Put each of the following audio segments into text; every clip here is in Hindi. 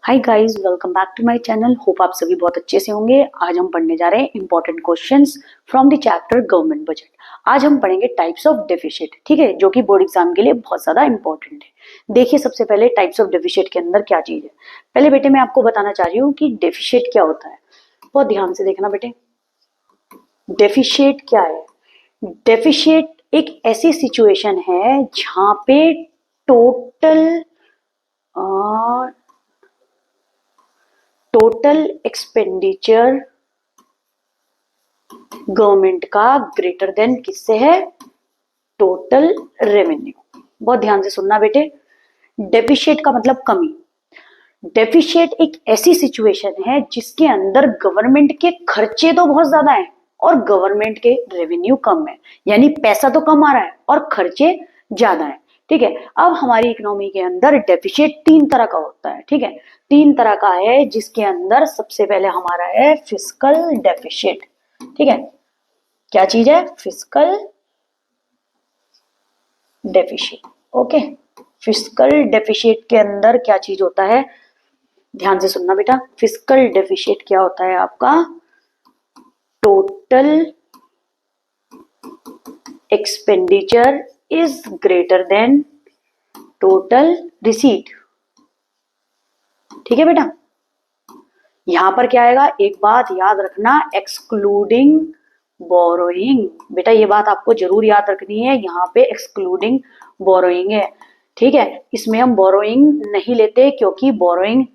Hi guys, welcome back to my channel. Hope आप सभी बहुत अच्छे से होंगे। आज हम पढ़ने जा रहे हैं important questions from the chapter government budget. आज हम पढ़ेंगे टाइप्स ऑफ डेफिसिट, ठीक है, जो कि बोर्ड एग्जाम के लिए बहुत ज्यादा इंपॉर्टेंट है। देखिए, सबसे पहले टाइप्स ऑफ डेफिसिट के अंदर क्या चीज है। पहले बेटे मैं आपको बताना चाह रही हूँ कि डेफिसिट क्या होता है। बहुत ध्यान से देखना बेटे, डेफिसिट क्या है। डेफिसिट एक ऐसी सिचुएशन है जहां पे टोटल एक्सपेंडिचर गवर्नमेंट का ग्रेटर देन किससे है, टोटल रेवेन्यू। बहुत ध्यान से सुनना बेटे, डेफिसिट का मतलब कमी। डेफिसिट एक ऐसी सिचुएशन है जिसके अंदर गवर्नमेंट के खर्चे तो बहुत ज्यादा हैं और गवर्नमेंट के रेवेन्यू कम है, यानी पैसा तो कम आ रहा है और खर्चे ज्यादा है। ठीक है, अब हमारी इकोनॉमी के अंदर डेफिसिट तीन तरह का होता है। ठीक है, तीन तरह का है, जिसके अंदर सबसे पहले हमारा है फिस्कल डेफिसिट। ठीक है, क्या चीज है, fiscal deficit. Okay, fiscal deficit के अंदर क्या चीज होता है, ध्यान से सुनना बेटा। फिस्कल डेफिसिट क्या होता है आपका, total expenditure is greater than total receipt. ठीक है बेटा, यहां पर क्या आएगा, एक बात याद रखना, एक्सक्लूडिंग बोरोइंग। बेटा ये बात आपको जरूर याद रखनी है, यहाँ पे एक्सक्लूडिंग बोरोइंग है। ठीक है, इसमें हम बोरोइंग नहीं लेते क्योंकि बोरोइंग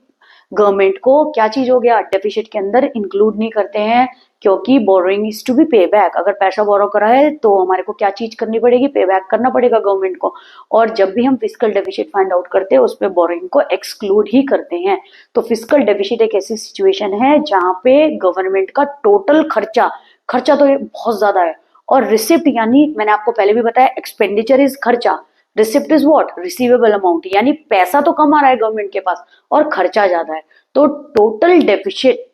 गवर्नमेंट को क्या चीज हो गया, डेफिसिट के अंदर इंक्लूड नहीं करते हैं, क्योंकि बोरोइंग इज टू बी पे बैक। अगर पैसा बोरो करा है तो हमारे को क्या चीज करनी पड़ेगी, पे बैक करना पड़ेगा गवर्नमेंट को। और जब भी हम फिस्कल डेफिसिट फाइंड आउट करते हैं उसमें बोरोइंग को एक्सक्लूड ही करते हैं। तो फिस्कल डेफिसिट एक ऐसी सिचुएशन है जहां पे गवर्नमेंट का टोटल खर्चा खर्चा तो बहुत ज्यादा है, और रिसिप्ट यानी मैंने आपको पहले भी बताया, एक्सपेंडिचर इज खर्चा, receipt is what, receivable amount, यानी पैसा तो कम आ रहा है गवर्नमेंट के पास और खर्चा ज्यादा है। तो total deficit,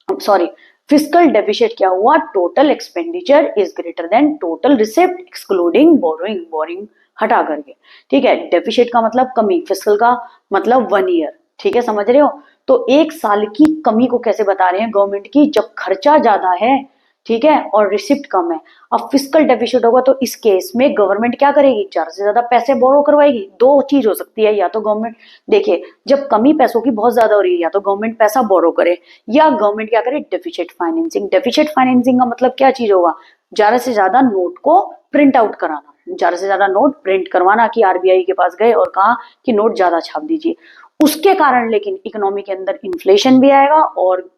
sorry, fiscal deficit क्या हुआ, total expenditure is greater than total receipt excluding borrowing, boring हटा करके। ठीक है, डेफिसिट का मतलब कमी, फिस्कल का मतलब 1 ईयर। ठीक है, समझ रहे हो। तो एक साल की कमी को कैसे बता रहे हैं गवर्नमेंट की, जब खर्चा ज्यादा है, ठीक है, और रिसिप्ट कम है। अब फिस्कल डेफिसिट होगा तो इस केस में गवर्नमेंट क्या करेगी, ज्यादा से ज्यादा पैसे बोरो करवाएगी। दो चीज हो सकती है, या तो गवर्नमेंट, देखिए जब कमी पैसों की बहुत ज्यादा हो रही है, या तो गवर्नमेंट पैसा बोरो करे, या गवर्नमेंट क्या करे, डेफिसिट फाइनेंसिंग। डेफिसिट फाइनेंसिंग का मतलब क्या चीज होगा, ज्यादा से ज्यादा नोट को प्रिंट आउट कराना, ज्यादा से ज्यादा नोट प्रिंट करवाना, कि आरबीआई के पास गए और कहा कि नोट ज्यादा छाप दीजिए। उसके कारण लेकिन इकोनॉमी के अंदर इन्फ्लेशन भी आएगा, और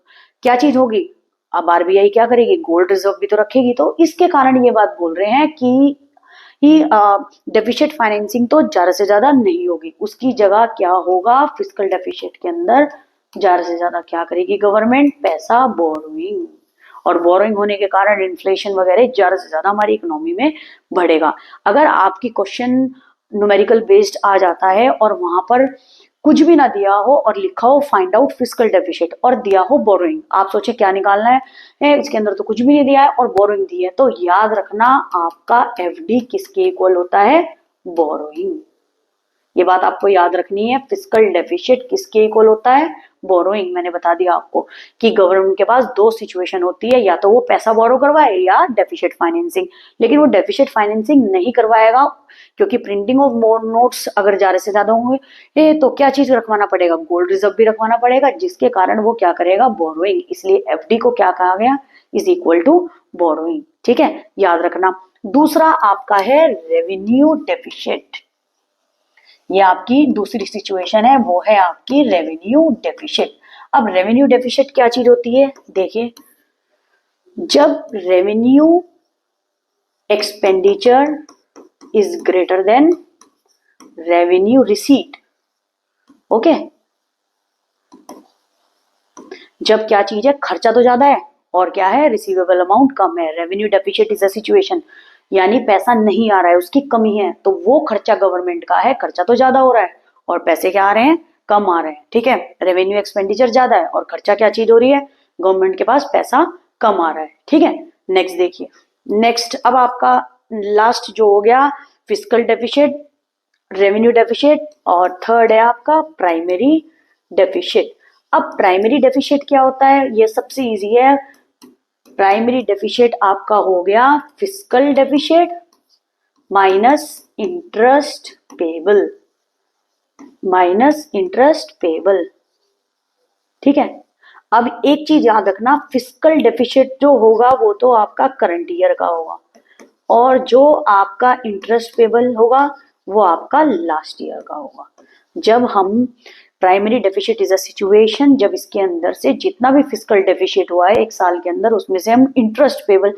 क्या चीज होगी, अब आरबीआई क्या करेगी, गोल्ड रिजर्व भी तो रखेगी। तो इसके कारण ये बात बोल रहे हैं कि डेफिसिट फाइनेंसिंग तो ज्यादा से ज्यादा नहीं होगी, उसकी जगह क्या होगा, फिस्कल डेफिसिट के अंदर ज्यादा से ज्यादा क्या करेगी गवर्नमेंट, पैसा बोरोइंग। और बोरोइंग होने के कारण इन्फ्लेशन वगैरह ज्यादा से ज्यादा हमारी इकोनॉमी में बढ़ेगा। अगर आपकी क्वेश्चन न्यूमेरिकल बेस्ड आ जाता है और वहां पर कुछ भी ना दिया हो और लिखा हो फाइंड आउट फिस्कल डेफिसिट और दिया हो बोरोइंग, आप सोचे क्या निकालना है, इसके अंदर तो कुछ भी नहीं दिया है और बोरोइंग दी है, तो याद रखना आपका एफडी किसके इक्वल होता है, बोरोइंग। ये बात आपको याद रखनी है, फिस्कल डेफिसिट किसके इक्वल होता है, बोरोइंग। मैंने बता दिया आपको कि गवर्नमेंट के पास दो सिचुएशन होती है, या तो वो पैसा बोरो करवाए या डेफिसिट फाइनेंसिंग। लेकिन वो डेफिसिट फाइनेंसिंग नहीं करवाएगा, क्योंकि प्रिंटिंग ऑफ मोर नोट्स अगर ज्यादा से ज्यादा होंगे तो क्या चीज रखवाना पड़ेगा, गोल्ड रिजर्व भी रखवाना पड़ेगा, जिसके कारण वो क्या करेगा, बोरोइंग। इसलिए एफडी को क्या कहा गया, इज इक्वल टू बोरोइंग। ठीक है, याद रखना। दूसरा आपका है रेवेन्यू डेफिसिट, ये आपकी दूसरी सिचुएशन है, वो है आपकी रेवेन्यू डेफिसिट। अब रेवेन्यू डेफिसिट क्या चीज होती है, देखिए, जब revenue expenditure is greater than revenue receipt. Okay, जब क्या चीज है, खर्चा तो ज्यादा है और क्या है, रिसीवेबल अमाउंट कम है। Revenue deficit is a situation, यानी पैसा नहीं आ रहा है, उसकी कमी है, तो वो खर्चा गवर्नमेंट का है, खर्चा तो ज्यादा हो रहा है और पैसे क्या आ रहे हैं, कम आ रहे हैं। ठीक है, रेवेन्यू एक्सपेंडिचर ज्यादा है और खर्चा क्या चीज हो रही है, गवर्नमेंट के पास पैसा कम आ रहा है। ठीक है, नेक्स्ट देखिए, नेक्स्ट अब आपका लास्ट जो हो गया फिस्कल डेफिसिट, रेवेन्यू डेफिसिट, और थर्ड है आपका प्राइमरी डेफिशिट। अब प्राइमरी डेफिशिट क्या होता है, ये सबसे इजी है। प्राइमरी डेफिशिट आपका हो गया fiscal deficit minus interest payable, minus interest payable. ठीक है, अब एक चीज याद रखना, फिस्कल डेफिशिट जो होगा वो तो आपका करंट ईयर का होगा, और जो आपका इंटरेस्ट पेबल होगा वो आपका लास्ट ईयर का होगा। जब हम primary deficit is a situation जब इसके अंदर से जितना भी फिस्कल डेफिशिट हुआ है एक साल के अंदर उसमें से हम इंटरेस्ट पेबल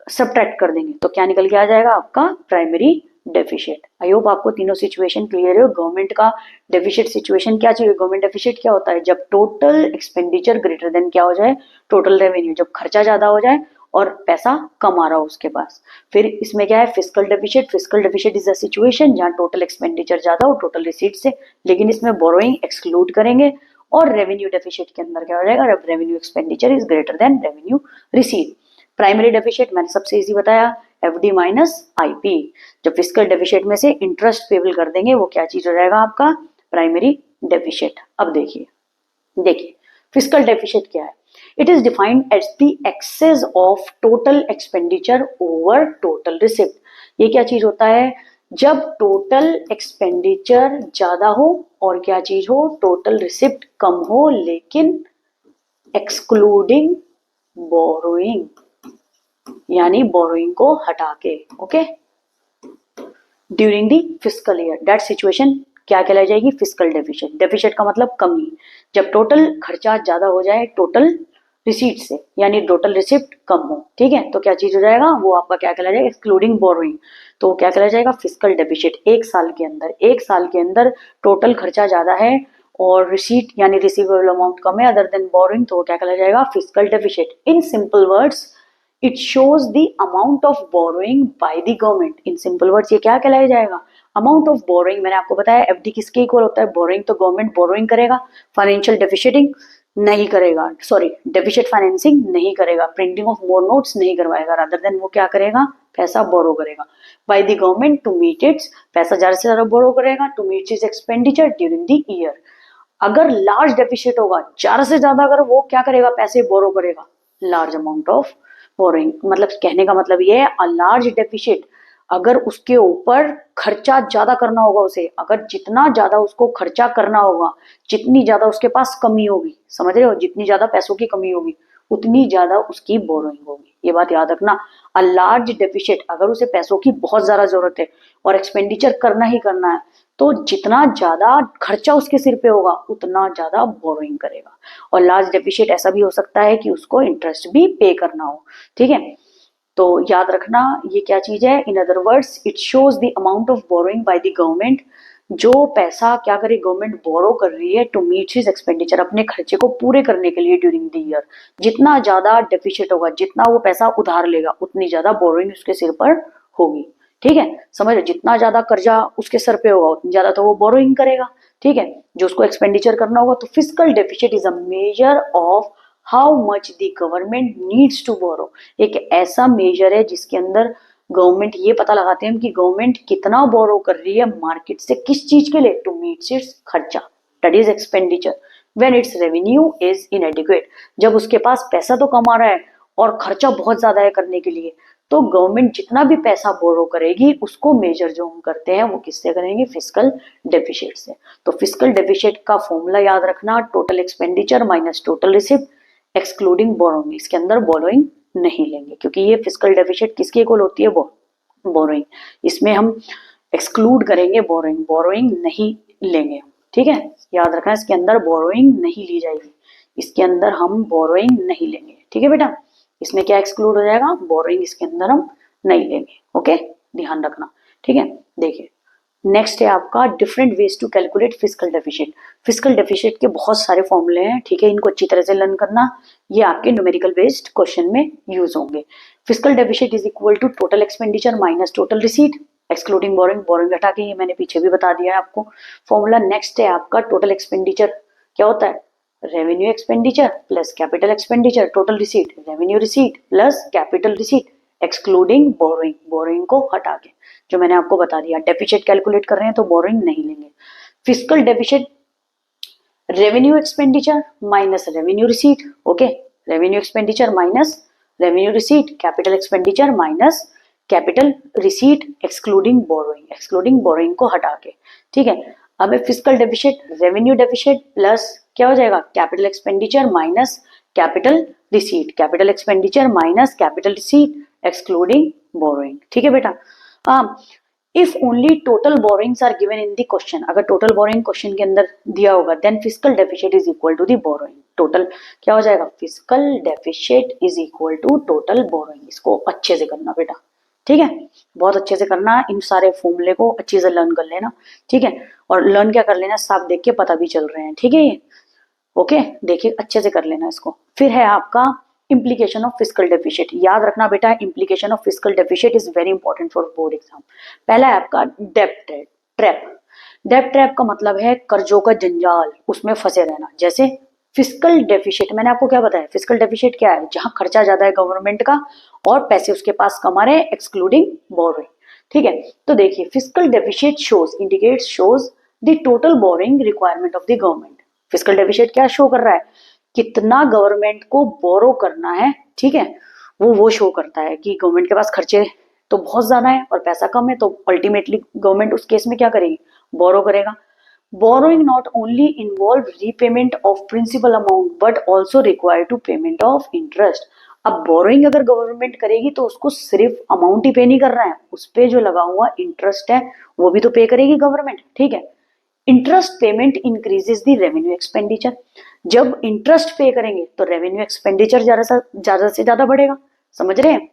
सब्ट्रैक्ट कर देंगे तो क्या निकल के आ जाएगा आपका प्राइमरी डेफिशिट। आई होप आपको तीनों सिचुएशन क्लियर है। गवर्नमेंट का डेफिशिट सिचुएशन क्या चाहिए, गवर्नमेंट डेफिशिट क्या होता है, जब टोटल एक्सपेंडिचर ग्रेटर देन क्या हो जाए, टोटल रेवेन्यू, जब खर्चा ज्यादा हो जाए और पैसा कम आ रहा हो उसके पास। फिर इसमें क्या है fiscal deficit, fiscal deficit is a situation जहां टोटल एक्सपेंडिचर ज्यादा हो टोटल रिसीट से, लेकिन इसमें बोरोइंग एक्सक्लूड करेंगे। और रेवेन्यू डेफिशिट के अंदर क्या हो जाएगा, जब revenue expenditure is greater than revenue receipt. Primary deficit मैंने सबसे इजी बताया, एफडी माइनस आईपी। जब फिस्कल डेफिशिट में से इंटरेस्ट पेबल कर देंगे वो क्या चीज हो जाएगा आपका प्राइमरी डेफिशिट। अब देखिए फिस्कल डेफिशिट क्या है, it is defined as the excess of total expenditure over total receipt. ये क्या चीज होता है, जब टोटल एक्सपेंडिचर ज्यादा हो और क्या चीज हो, टोटल रिसिप्ट कम हो, लेकिन एक्सक्लूडिंग बोरोइंग, यानी बोरोइंग को हटा के। Okay, during the fiscal year that situation क्या कहलाई जाएगी, फिस्कल डेफिशिट। डेफिशिट का मतलब कमी, जब टोटल खर्चा ज्यादा हो जाए टोटल रिसीट से, यानी टोटल रिसिप्ट कम हो। ठीक है, तो क्या चीज हो जाएगा, वो आपका क्या कहला जाएगा, एक्सक्लूडिंग बोरोइंग। तो क्या कहला जाएगा, फिस्कल डेफिशिट। एक साल के अंदर टोटल खर्चा ज्यादा है और रिसीट यानी रिसीवेबल अमाउंट कम है अदर देन बोरोइंग, तो क्या कहला जाएगा, fiscal deficit. In simple words it shows the amount of borrowing bye the government. In simple words ये क्या कहलाया जाएगा, अमाउंट ऑफ बोरोइंग। मैंने आपको बताया एफडी किसके इक्वल होता है, बोरोइंग, तो गवर्नमेंट बोरोइंग करेगा, फाइनेंशियल डेफिशिटिंग नहीं करेगा, सॉरी डेफिशिट फाइनेंसिंग नहीं करेगा, प्रिंटिंग ऑफ मोर नोट्स नहीं करवाएगा, रादर देन वो क्या करेगा, पैसा बोरो करेगा by the government to meet its, पैसा ज्यादा से ज्यादा बोरो करेगा to meet its expenditure during the year. अगर लार्ज डेफिशिट होगा, ज्यादा से ज्यादा अगर वो क्या करेगा, पैसे बोरो करेगा, लार्ज अमाउंट ऑफ बोरोइंग। मतलब कहने का मतलब ये है, अ लार्ज डेफिशिट अगर उसके ऊपर खर्चा ज्यादा करना होगा उसे, अगर जितना ज्यादा उसको खर्चा करना होगा, जितनी ज्यादा उसके पास कमी होगी, समझ रहे हो, जितनी ज्यादा पैसों की कमी होगी उतनी ज्यादा उसकी बोरोइंग होगी। ये बात याद रखना, अ लार्ज डेफिशिट अगर उसे पैसों की बहुत ज्यादा जरूरत है और एक्सपेंडिचर करना ही करना है, तो जितना ज्यादा खर्चा उसके सिर पे होगा उतना ज्यादा बोरोइंग करेगा। और लार्ज डेफिशिट ऐसा भी हो सकता है कि उसको इंटरेस्ट भी पे करना हो। ठीक है, तो याद रखना ये क्या चीज है, in other words it shows the amount of borrowing bye the government. जो पैसा क्या करे, गवर्नमेंट बोरो कर रही है टू मीट हिज एक्सपेंडिचर, अपने खर्चे को पूरे करने के लिए ड्यूरिंग द ईयर। जितना ज्यादा डेफिशिट होगा, जितना वो पैसा उधार लेगा, उतनी ज्यादा बोरोइंग उसके सिर पर होगी। ठीक है, समझ लो, जितना ज्यादा कर्जा उसके सर पे होगा उतनी ज्यादा तो वो बोरोइंग करेगा। ठीक है, जो उसको एक्सपेंडिचर करना होगा। तो fiscal deficit is a measure of how much the government needs to borrow. एक ऐसा मेजर है जिसके अंदर गवर्नमेंट ये पता लगाते हैं कि गवर्नमेंट कितना बोरो कर रही है मार्केट से, किस चीज के लिए, टू मीट इट्स खर्चा, that is expenditure. When it's revenue is इनएडिक्वेट, जब उसके पास पैसा तो कम आ रहा है और खर्चा बहुत ज्यादा है करने के लिए, तो गवर्नमेंट जितना भी पैसा बोरो करेगी उसको मेजर जो हम करते हैं वो किससे करेंगे, फिस्कल डेफिशिट से। तो फिस्कल डेफिशिट का फॉर्मूला याद रखना, total expenditure minus total receipt excluding borrowing. इसके अंदर बोरोइंग नहीं लेंगे क्योंकि ये फिस्कल डेफिशिट किसके इक्वल होती है, बोरोइंग। इसमें हम एक्सक्लूड करेंगे बोरोइंग, बोरोइंग नहीं लेंगे। ठीक है, याद रखना इसके अंदर बोरोइंग नहीं ली जाएगी, इसके अंदर हम बोरोइंग नहीं लेंगे। ठीक है बेटा, इसमें क्या एक्सक्लूड हो जाएगा, बोरोइंग इसके अंदर हम नहीं लेंगे। ओके, ध्यान रखना। ठीक है, देखिए नेक्स्ट है आपका different ways to calculate fiscal deficit. Fiscal deficit के बहुत सारे फॉर्मूले हैं, ठीक है, इनको अच्छी तरह से लर्न करना, ये आपके न्यूमेरिकल बेस्ड क्वेश्चन में यूज होंगे। Fiscal deficit is equal to total expenditure minus total receipt excluding borrowing, borrowing हटा के, ये मैंने पीछे भी बता दिया है आपको फॉर्मूला। नेक्स्ट है आपका टोटल एक्सपेंडिचर क्या होता है, revenue expenditure plus capital expenditure, total receipt revenue receipt plus capital receipt excluding borrowing, borrowing को हटा के, जो मैंने आपको बता दिया। डेफिशिट कैलकुलेट कर रहे हैं तो बोरोइंग नहीं लेंगे। Fiscal deficit revenue expenditure minus revenue receipt, okay, revenue expenditure minus revenue receipt, capital expenditure minus capital receipt excluding borrowing को हटा के, ठीक है। अब fiscal deficit, revenue deficit plus क्या हो जाएगा, capital expenditure minus capital expenditure minus capital receipt excluding borrowing, ठीक है बेटा। If only total borrowings are given in the question, अगर टोटल बोरोइंग क्वेश्चन के अंदर दिया होगा, then fiscal deficit is equal to the borrowing. Total क्या हो जाएगा, fiscal deficit is equal to total borrowing. इसको अच्छे से करना बेटा, ठीक है, बहुत अच्छे से करना, इन सारे फॉर्मूले को अच्छे से लर्न कर लेना, ठीक है। और लर्न क्या कर लेना, साफ देख के पता भी चल रहे हैं, ठीक है ये, ओके, देखिए अच्छे से कर लेना इसको। फिर है आपका implication ऑफ फिस्कल डेफिसिट। याद रखना बेटा, implication of fiscal deficit is very important for board exam. पहला है आपका डेब्ट ट्रैप। डेब्ट ट्रैप का मतलब है कर्जों का जंजाल, उसमें फंसे रहना। जैसे फिस्कल डेफिसिट, मैंने आपको क्या बताया, फिस्कल डेफिसिट क्या है, जहां खर्चा ज्यादा है गवर्नमेंट का और पैसे उसके पास कमा रहे हैं एक्सक्लूडिंग बोरोइंग, ठीक है। तो देखिए fiscal deficit shows the total borrowing requirement of the government. Fiscal deficit क्या शो कर रहा है, कितना गवर्नमेंट को बोरो करना है, ठीक है, वो शो करता है कि गवर्नमेंट के पास खर्चे तो बहुत ज्यादा है और पैसा कम है, तो अल्टीमेटली गवर्नमेंट उस केस में क्या करेगी, बोरो करेगा। Borrowing not only involve repayment of principal amount but also require to payment of interest. अब बोरोइंग अगर गवर्नमेंट करेगी तो उसको सिर्फ अमाउंट ही पे नहीं कर रहा है, उस पे जो लगा हुआ इंटरेस्ट है वो भी तो पे करेगी गवर्नमेंट, ठीक है। Interest payment increases the revenue expenditure. जब इंटरेस्ट पे करेंगे तो रेवेन्यू एक्सपेंडिचर ज्यादा से ज्यादा बढ़ेगा, समझ रहे हैं,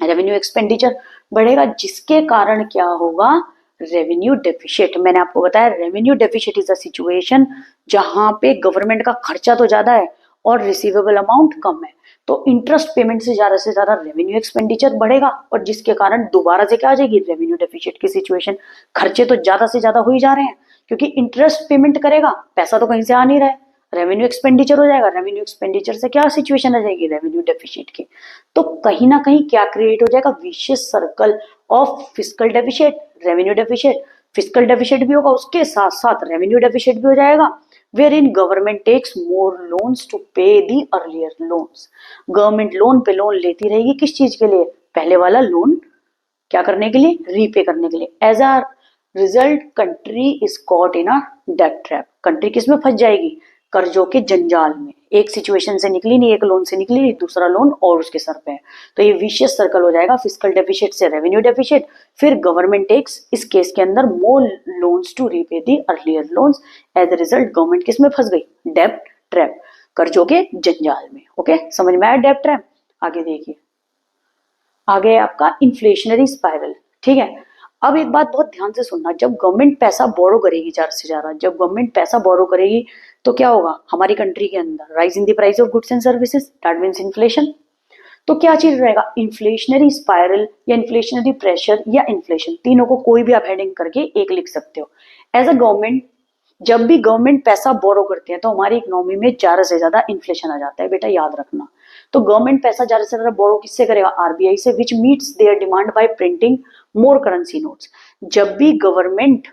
रेवेन्यू एक्सपेंडिचर बढ़ेगा, जिसके कारण क्या होगा, रेवेन्यू डेफिसिट। मैंने आपको बताया revenue deficit is a situation जहां पे गवर्नमेंट का खर्चा तो ज्यादा है और रिसीवेबल अमाउंट कम है, तो इंटरेस्ट पेमेंट से ज्यादा रेवेन्यू एक्सपेंडिचर बढ़ेगा और जिसके कारण दोबारा से क्या आ जाएगी, रेवेन्यू डेफिसिट की सिचुएशन। खर्चे तो ज्यादा से ज्यादा हो ही जा रहे हैं क्योंकि इंटरेस्ट पेमेंट करेगा, पैसा तो कहीं से आ नहीं रहा है, रेवेन्यू एक्सपेंडिचर हो जाएगा, रेवेन्यू एक्सपेंडिचर से क्या सिचुएशन आ जाएगी, रेवेन्यू डेफिसिट की। तो कहीं ना कहीं क्या क्रिएट हो जाएगा, vicious circle of fiscal deficit, revenue deficit, fiscal deficit भी होगा, उसके साथ साथ रेवेन्यू डेफिसिट भी हो जाएगा, where in government takes more loans to pay the earlier loans. Government loan पे लोन लेती रहेगी, किस चीज के लिए, पहले वाला लोन क्या करने के लिए, रीपे करने के लिए। As a result country is caught in a debt trap. Country किस में फंस जाएगी, कर्जों के जंजाल में, एक सिचुएशन से निकली नहीं, एक लोन से निकली नहीं, दूसरा लोन और उसके सर पे है, तो ये विशियस सर्कल हो जाएगा, फिस्कल डेफिसिट से रेवेन्यू डेफिसिट, फिर गवर्नमेंट टेक्स इस केस के अंदर more loans to repay the earlier loans. As a result government किस में फंस गई, डेट ट्रैप, कर्जों के जंजाल में। ओके, समझ में आया डेट ट्रैप। आगे देखिए, आगे आपका इन्फ्लेशनरी स्पाइरल, ठीक है। अब एक बात बहुत ध्यान से सुनना, जब गवर्नमेंट पैसा बोरो करेगी ज्यादा से ज्यादा, जब गवर्नमेंट पैसा बोरो करेगी तो क्या होगा हमारी कंट्री के अंदर, rise in the price of goods and services, that means inflation. तो क्या चीज रहेगा, इन्फ्लेशनरी स्पाइरल या इन्फ्लेशनरी प्रेशर या इन्फ्लेशन, तीनों को कोई भी आप हेडिंग करके एक लिख सकते हो। एज अ गवर्नमेंट, जब भी गवर्नमेंट पैसा बोरो करते हैं तो हमारी इकोनॉमी में ज्यादा से ज्यादा इन्फ्लेशन आ जाता है, बेटा याद रखना। तो गवर्नमेंट पैसा ज्यादा से ज्यादा बोरो किससे करेगा, आरबीआई से, विच meets their demand by printing more currency notes. जब भी गवर्नमेंट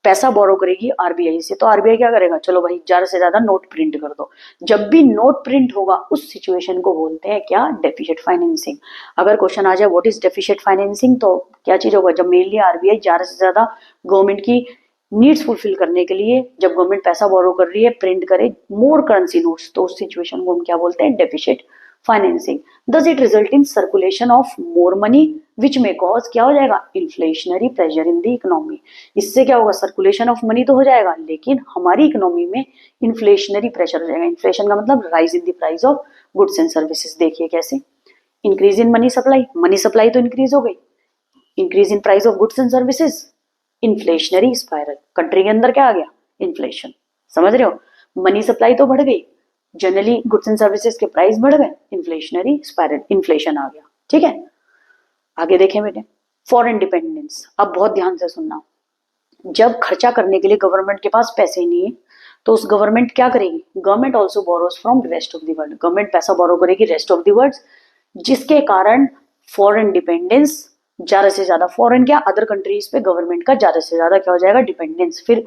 पैसा बोरो करेगी आरबीआई से तो आरबीआई क्या करेगा, चलो भाई ज्यादा से ज्यादा नोट प्रिंट कर दो। जब भी नोट प्रिंट होगा उस सिचुएशन को बोलते हैं क्या, डेफिसिट फाइनेंसिंग। अगर क्वेश्चन आ जाए व्हाट इज डेफिसिट फाइनेंसिंग, तो क्या चीज होगा, जब मेनली आरबीआई ज्यादा से ज्यादा गवर्नमेंट की नीड्स फुलफिल करने के लिए, जब गवर्नमेंट पैसा बोरो कर रही है, प्रिंट करे मोर करेंसी नोट्स, तो उस सिचुएशन को हम क्या बोलते हैं, deficit financing. Thus it result in circulation of more money which में कॉज क्या हो जाएगा, inflationary pressure in the economy. इससे क्या होगा, सर्कुलेशन ऑफ मनी तो हो जाएगा लेकिन हमारी इकोनॉमी में इन्फ्लेशनरी प्रेशर हो जाएगा। इन्फ्लेशन का मतलब rise in the price of goods and services. देखिए कैसे, इंक्रीज इन मनी सप्लाई तो इंक्रीज हो गई, increase in price of goods and services, inflationary spiral, country के अंदर क्या आ गया, इन्फ्लेशन। समझ रहे हो, मनी सप्लाई तो बढ़ गई, जनरली गुड्स एंड सर्विसेज के प्राइस बढ़ गए, इन्फ्लेशनरी स्पाइरल, इन्फ्लेशन आ गया, ठीक है। आगे देखें बेटे, फॉरेन डिपेंडेंस। अब बहुत ध्यान से सुनना, जब खर्चा करने के लिए गवर्नमेंट के पास पैसे नहीं है तो उस गवर्नमेंट क्या करेगी, government also borrows from rest of the world, government पैसा बोरो करेगी रेस्ट ऑफ द वर्ल्ड, जिसके कारण फॉरेन डिपेंडेंस ज्यादा से ज्यादा, फॉरेन क्या, अदर कंट्रीज पे गवर्नमेंट का ज्यादा से ज्यादा क्या हो जाएगा, डिपेंडेंस। फिर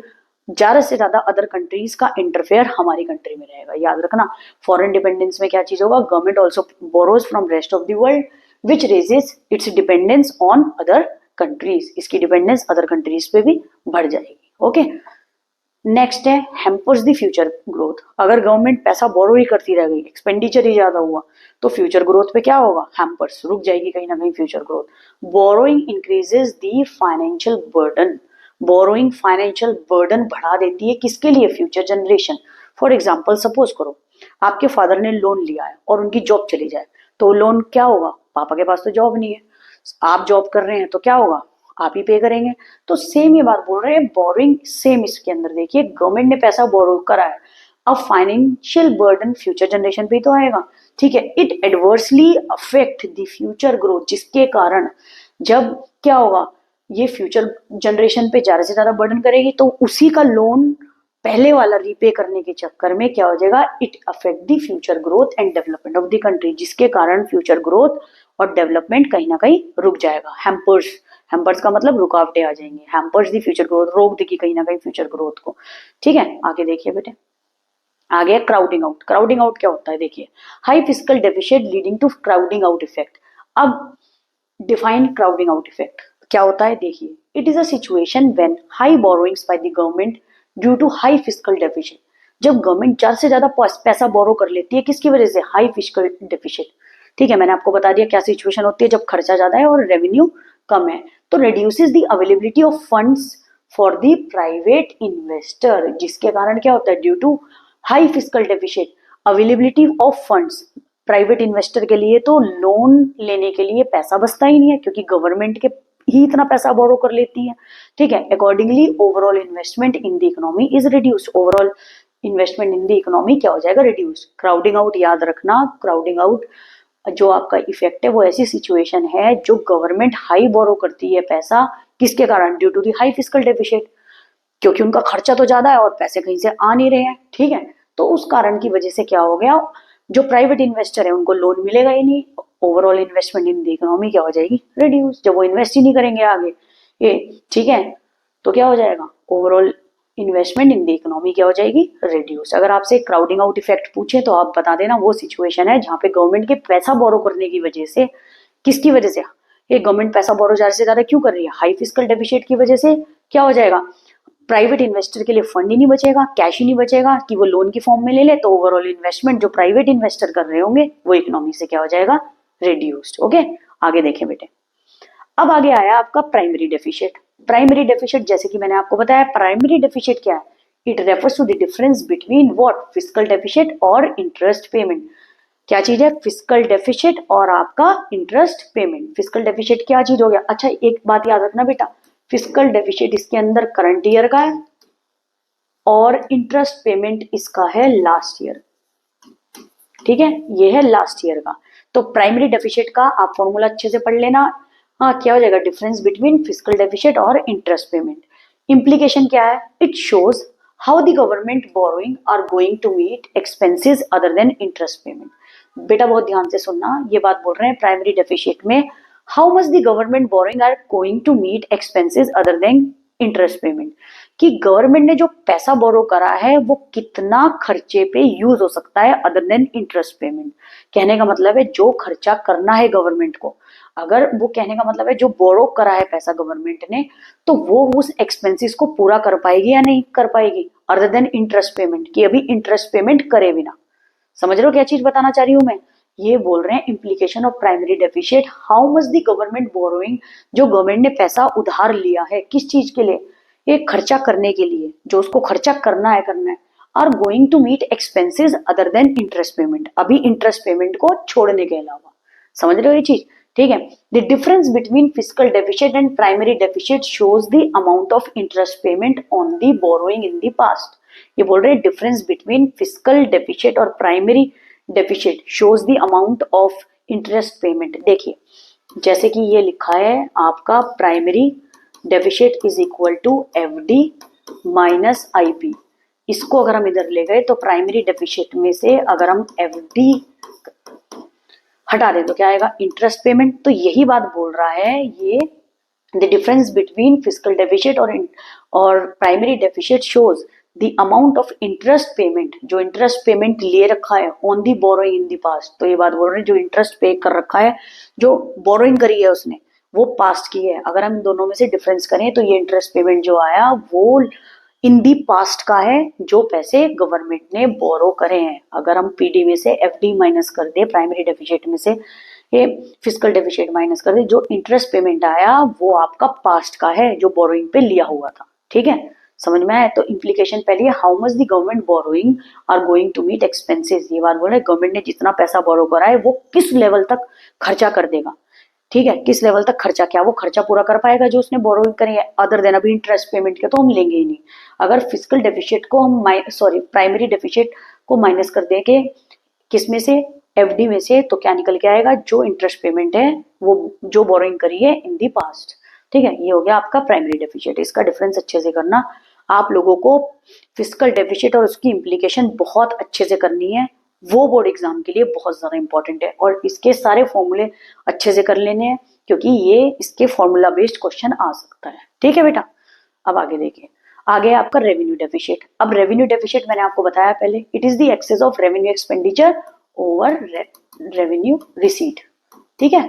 ज्यादा से ज्यादा अदर कंट्रीज का इंटरफेयर हमारी कंट्री में रहेगा। याद रखना, फॉरेन डिपेंडेंस में क्या चीज होगा, government also borrows from rest of the world which raises it's dependence on other countries, इसकी डिपेंडेंस अदर कंट्रीज पे भी बढ़ जाएगी। ओके, नेक्स्ट है हैम्पर्स द फ्यूचर ग्रोथ। अगर गवर्नमेंट पैसा बोरो ही करती रह गई, एक्सपेंडिचर ही ज्यादा हुआ, तो फ्यूचर ग्रोथ पे क्या होगा, हैम्पर्स, रुक जाएगी कहीं ना कहीं future growth. Borrowing increases the financial burden, borrowing financial burden बढ़ा देती है, किसके लिए, future generation. For example suppose करो आपके फादर ने लोन लिया है और उनकी जॉब चली जाए, तो लोन क्या होगा, पापा के पास तो जॉब नहीं है, आप जॉब कर रहे हैं तो क्या होगा, आप ही पे करेंगे। तो सेम ये बात बोल रहे हैं, बोरोइंग सेम इसके अंदर देखिए, गवर्नमेंट ने पैसा बोरो करा है, अब फाइनेंशियल बर्डन फ्यूचर जनरेशन पे ही तो आएगा। ठीक है, it adversely affect the future growth, जिसके कारण जब क्या होगा, ये फ्यूचर जनरेशन पे ज्यादा से ज्यादा बर्डन करेगी, तो उसी का लोन पहले वाला रीपे करने के चक्कर में क्या हो जाएगा, it affect the future growth and development of the country, जिसके कारण फ्यूचर ग्रोथ और डेवलपमेंट कहीं ना कहीं रुक जाएगा। हैम्पर्स, हैम्पर्स का मतलब रुकावटें आ जाएंगी, हैम्पर्स दी फ्यूचर ग्रोथ, रोक देगी कहीं ना कहीं फ्यूचर ग्रोथ को। ठीक है, आगे देखिए बेटे, आगे क्राउडिंग आउट। क्राउडिंग आउट क्या होता है, देखिए, high physical deficient leading to crowding out effect. अब डिफाइन क्राउडिंग आउट इफेक्ट क्या होता है, देखिए, it is a situation when high borrowings by the government due to high physical deficient. जब गवर्नमेंट ज्यादा से ज्यादा पैसा बोरो कर लेती है, किसकी वजह से, हाई फिजिकल डेफिशिएंट। ठीक है, मैंने आपको बता दिया क्या सिचुएशन होती है जब खर्चा ज्यादा है और रेवेन्यू कम है, तो reduces the availability of funds for the private investor, जिसके कारण क्या होता है, due to high physical deficient, availability of funds, private investor के लिए तो लोन लेने के लिए पैसा बचता ही नहीं है, क्योंकि गवर्नमेंट के ही इतना पैसा बोरो कर लेती है। ठीक है, accordingly overall investment in the economy is reduced, overall investment in the economy क्या हो जाएगा, रिड्यूस। क्राउडिंग आउट याद रखना, क्राउडिंग आउट जो आपका इफेक्ट है वो ऐसी सिचुएशन है जो गवर्नमेंट हाई बोरो करती है पैसा, किसके कारण, due to the high physical deficient, क्योंकि उनका खर्चा तो ज्यादा है और पैसे कहीं से आ नहीं रहे हैं। ठीक है, तो उस कारण की वजह से क्या हो गया, जो प्राइवेट इन्वेस्टर है उनको लोन मिलेगा ही नहीं, overall investment in the economy क्या हो जाएगी, रिड्यूस, जब वो इन्वेस्ट ही नहीं करेंगे आगे ये। ठीक है, तो क्या हो जाएगा, overall investment in the economy क्या हो जाएगी, रिड्यूस। अगर आपसे क्राउडिंग आउट इफेक्ट पूछे तो आप बता देना वो सिचुएशन है जहां पे गवर्नमेंट के पैसा बोरो करने की वजह से, किसकी वजह से, ये गवर्नमेंट पैसा बोरो ज्यादा से ज्यादा क्यों कर रही है, हाई फिजिकल डेफिशिएंट की वजह से क्या हो जाएगा, प्राइवेट इन्वेस्टर के लिए फंड ही नहीं बचेगा, कैश ही नहीं बचेगा कि वो लोन की फॉर्म में ले ले, तो ओवरऑल इन्वेस्टमेंट जो प्राइवेट इन्वेस्टर कर रहे होंगे वो इकोनॉमी से क्या हो जाएगा, रिड्यूस्ड। ओके, आगे देखें बेटे, अब आगे आया आपका प्राइमरी डेफिशिएट। प्राइमरी डेफिशिएट जैसे कि मैंने आपको बताया, प्राइमरी डेफिशिएट क्या है, it refers to the difference between what, physical deficit और इंटरेस्ट पेमेंट। क्या चीज है, फिजिकल डेफिशिएट और आपका इंटरेस्ट पेमेंट। फिजिकल डेफिशिएट क्या चीज हो गया, अच्छा एक बात याद रखना बेटा, फिजिकल डेफिशिएट इसके अंदर करंट ईयर का है और इंटरेस्ट पेमेंट इसका है लास्ट ईयर। ठीक है, ये है लास्ट ईयर का। तो प्राइमरी डेफिशिएट का आप फॉर्मूला अच्छे से पढ़ लेना। हाँ, क्या हो जाएगा, डिफरेंस बिटवीन फिजिकल डेफिशिएट और इंटरेस्ट पेमेंट। इम्प्लीकेशन क्या है, it shows how the government borrowing are going to meet expenses other than interest payment. बेटा बहुत ध्यान से सुनना, ये बात बोल रहे हैं प्राइमरी डेफिशिएट में, how much the government borrowing are going to meet expenses other than interest payment, कि गवर्नमेंट ने जो पैसा बोरो करा है वो कितना खर्चे पे यूज हो सकता है अदर देन इंटरेस्ट पेमेंट। कहने का मतलब है जो खर्चा करना है गवर्नमेंट को, अगर वो, कहने का मतलब है जो बोरो करा है पैसा गवर्नमेंट ने, तो वो उस एक्सपेंसेस को पूरा कर पाएगी या नहीं कर पाएगी, अदर देन इंटरेस्ट पेमेंट, कि अभी इंटरेस्ट पेमेंट करे बिना। समझ रहे हो क्या चीज बताना चाह रही हूं मैं, ये बोल रहे हैं implication of primary deficit, how much the government borrowing, जो गवर्नमेंट ने पैसा उधार लिया है किस चीज के लिए, एक खर्चा करने के लिए, जो उसको खर्चा करना है are going to meet expenses other than interest payment, अभी इंटरेस्ट पेमेंट को छोड़ने के अलावा। समझ रहे हो ये चीज, ठीक है। The difference between physical deficit and primary deficit shows the amount of interest payment on the borrowing in the past. ये बोल रहे हैं डिफरेंस बिटवीन फिजिकल डेफिशिएट और primary deficit shows the amount of interest payment. देखिए जैसे कि ये लिखा है आपका, primary deficit is equal to F D minus I P. इसको अगर हम इधर ले गए तो प्राइमरी डेफिशिएट में से अगर हम एफ डी हटा दें तो क्या आएगा, इंटरेस्ट पेमेंट। तो यही बात बोल रहा है ये the difference between physical deficit और primary deficit shows the amount of interest payment, जो इंटरेस्ट पेमेंट ले रखा है on the borrowing in the past. तो ये बात बोल रहे हैं जो इंटरेस्ट पे कर रखा है, जो बोरोइंग करी है उसने, वो पास्ट की है। अगर हम दोनों में से डिफरेंस करें तो ये इंटरेस्ट पेमेंट जो आया वो इन दी पास्ट का है, जो पैसे गवर्नमेंट ने बोरो करे हैं। अगर हम पीडी में से एफडी माइनस कर दे, प्राइमरी डेफिसिट में से ये फिजिकल डेफिसिट माइनस कर दे, जो इंटरेस्ट पेमेंट आया वो आपका पास्ट का है, जो बोरोइंग पे लिया हुआ था। ठीक है, समझ में आया? तो इम्प्लीकेशन पहले, how much the government borrowing are going to meet expenses. ये बात बोल रहे गवर्नमेंट ने जितना पैसा बोरो करा है वो किस लेवल तक खर्चा कर देगा। ठीक है, किस लेवल तक खर्चा, क्या वो खर्चा पूरा कर पाएगा जो उसने बोरोइंग करी है, अदर देन अभी इंटरेस्ट पेमेंट के तो हम लेंगे ही नहीं। अगर फिजिकल डेफिसिट को हम प्राइमरी डेफिसिट को माइनस कर देंगे किस में से, एफडी में से, तो क्या निकल के आएगा, जो इंटरेस्ट पेमेंट है वो जो बोरोइंग करी है इन दी पास्ट। ठीक है, ये हो गया आपका प्राइमरी डेफिसिट। इसका डिफरेंस अच्छे से करना, आप लोगों को फिजिकल डेफिसिट और उसकी इम्प्लीकेशन बहुत अच्छे से करनी है, वो बोर्ड एग्जाम के लिए बहुत ज्यादा इंपॉर्टेंट है। और इसके सारे फॉर्मूले अच्छे से कर लेने हैं, क्योंकि ये इसके फॉर्मूला बेस्ड क्वेश्चन आ सकता है। ठीक है बेटा, अब आगे देखिए, आगे आपका रेवेन्यू डेफिसिट। अब रेवेन्यू डेफिसिट मैंने आपको बताया पहले, it is the excess of revenue expenditure over revenue receipt. ठीक है,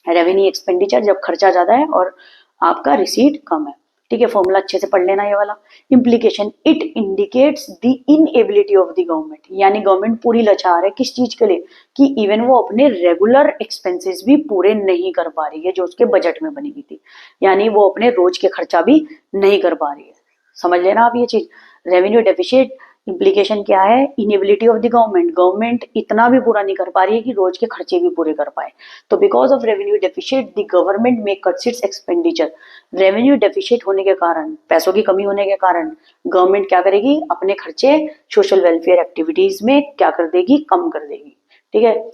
रेवेन्यू एक्सपेंडिचर जब खर्चा ज्यादा है और आपका रिसीट कम है। ठीक है, फॉर्मूला अच्छे से पढ़ लेना ये वाला। Implication, it indicates the inability of the government, यानी गवर्नमेंट पूरी लाचार है किस चीज के लिए, कि इवन वो अपने रेगुलर एक्सपेंसेस भी पूरे नहीं कर पा रही है जो उसके बजट में बनी हुई थी, यानी वो अपने रोज के खर्चा भी नहीं कर पा रही है। समझ लेना आप ये चीज। रेवेन्यू डेफिसिट इम्प्लीकेशन क्या है, inability of the government, government इतना भी पूरा नहीं कर पा रही है कि रोज के खर्चे भी पूरे कर पाए। तो because of revenue deficit the government में cuts its expenditure. Revenue deficit होने के कारण, पैसों की कमी होने के कारण, गवर्नमेंट क्या करेगी, अपने खर्चे सोशल वेलफेयर एक्टिविटीज में क्या कर देगी, कम कर देगी। ठीक है,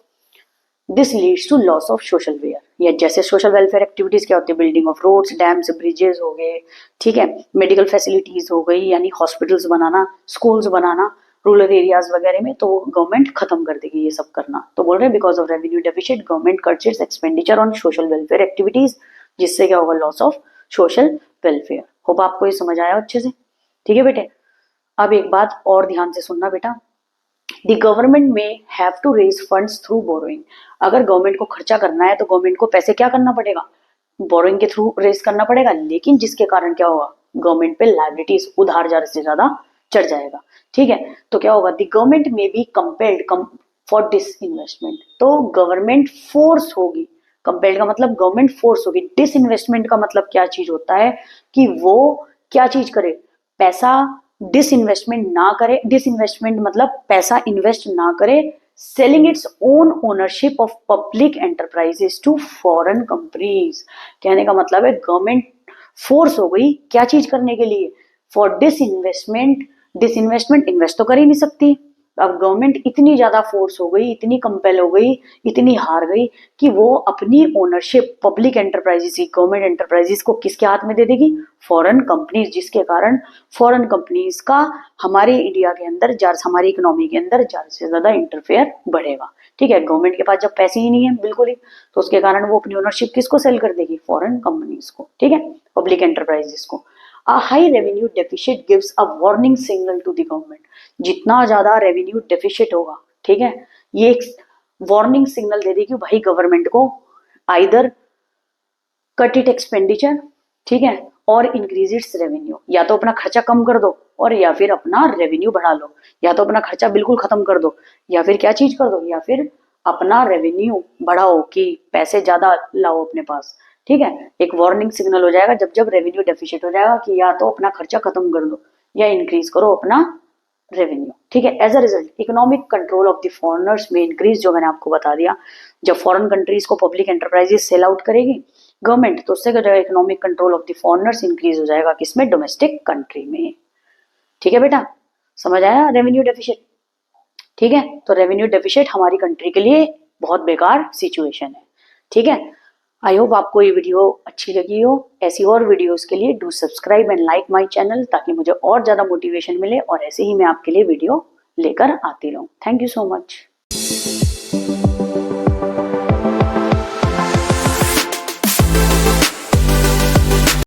this leads to loss of social वेयर, या जैसे सोशल वेलफेयर एक्टिविटीज क्या होती है, building of roads, dams, bridges हो गए। ठीक है, मेडिकल फैसिलिटीज हो गई, यानी हॉस्पिटल्स बनाना, स्कूल्स बनाना रूरल एरियाज वगैरह में, तो गवर्नमेंट खत्म कर देगी ये सब करना। तो बोल रहे हैं because of revenue deficit government cuts its expenditure on social welfare activities, जिससे क्या होगा, loss of social welfare. Hope आपको ये समझ आया अच्छे से। ठीक है बेटे, अब एक बात और ध्यान से सुनना बेटा, the government may have to raise funds through borrowing. अगर गवर्नमेंट को खर्चा करना है तो गवर्नमेंट को पैसे क्या करना पड़ेगा, बोरोइंग के थ्रू रेज करना पड़ेगा। लेकिन जिसके कारण क्या होगा, गवर्नमेंट पे लायबिलिटीज, उधार ज्यादा से ज्यादा चढ़ जाएगा। ठीक है, तो क्या होगा, the government may be compelled for disinvestment. तो गवर्नमेंट फोर्स होगी, कंपेल्ड का मतलब गवर्नमेंट फोर्स होगी। डिस इन्वेस्टमेंट का मतलब क्या चीज होता है, कि वो क्या चीज करे, पैसा डिसइन्वेस्टमेंट ना करे। डिसइन्वेस्टमेंट मतलब पैसा इन्वेस्ट ना करे, selling its own ownership of public enterprises to foreign companies. कहने का मतलब है गवर्नमेंट फोर्स हो गई क्या चीज करने के लिए, फॉर डिसइन्वेस्टमेंट। डिसइन्वेस्टमेंट इन्वेस्ट तो कर ही नहीं सकती, अब गवर्नमेंट इतनी ज्यादा फोर्स हो गई, इतनी कंपेल हो गई, इतनी हार गई कि वो अपनी ownership public enterprises, government enterprises को किसके हाथ में दे देगी, फॉरेन कंपनीज। जिसके कारण फॉरेन कंपनीज का हमारे इंडिया के अंदर, हमारी इकोनॉमी के अंदर ज्यादा से ज्यादा इंटरफेयर बढ़ेगा। ठीक है, गवर्नमेंट के पास जब पैसे ही नहीं है बिल्कुल ही, तो उसके कारण वो अपनी ओनरशिप किसको सेल कर देगी, फॉरेन कंपनीज को। ठीक है, पब्लिक एंटरप्राइजेस को। A high revenue deficit gives a warning signal to the government. जितना ज्यादा रेवेन्यू डेफिसिट होगा, ठीक है, ये एक वार्निंग सिग्नल दे देगी भाई गवर्नमेंट को, आइदर कट इट एक्सपेंडिचर, ठीक है, और इंक्रीज इट्स रेवेन्यू। या तो अपना खर्चा कम कर दो और या फिर अपना रेवेन्यू बढ़ा लो, या तो अपना खर्चा बिल्कुल खत्म कर दो, या फिर क्या चीज कर दो, या फिर अपना रेवेन्यू बढ़ाओ कि पैसे ज्यादा लाओ अपने पास। ठीक है, एक वार्निंग सिग्नल हो जाएगा जब जब रेवेन्यू डेफिसिट हो जाएगा, कि या तो अपना खर्चा खत्म कर दो या इंक्रीज करो अपना रेवेन्यू। ठीक है, as a result economic control of the foreigners may increase, जो मैंने आपको बता दिया, जब फॉरेन कंट्रीज को पब्लिक एंटरप्राइजेस सेल आउट करेगी गवर्नमेंट, तो उससे economic control of the foreigners increase हो जाएगा, किसमें, डोमेस्टिक कंट्री में। ठीक है बेटा, समझ आया रेवेन्यू डेफिसिट। ठीक है, तो रेवेन्यू डेफिसिट हमारी कंट्री के लिए बहुत बेकार सिचुएशन है। ठीक है, आई होप आपको ये वीडियो अच्छी लगी हो। ऐसी और वीडियोस के लिए do subscribe and like my channel, ताकि मुझे और ज्यादा मोटिवेशन मिले और ऐसे ही मैं आपके लिए वीडियो लेकर आती रहूं। Thank you so much.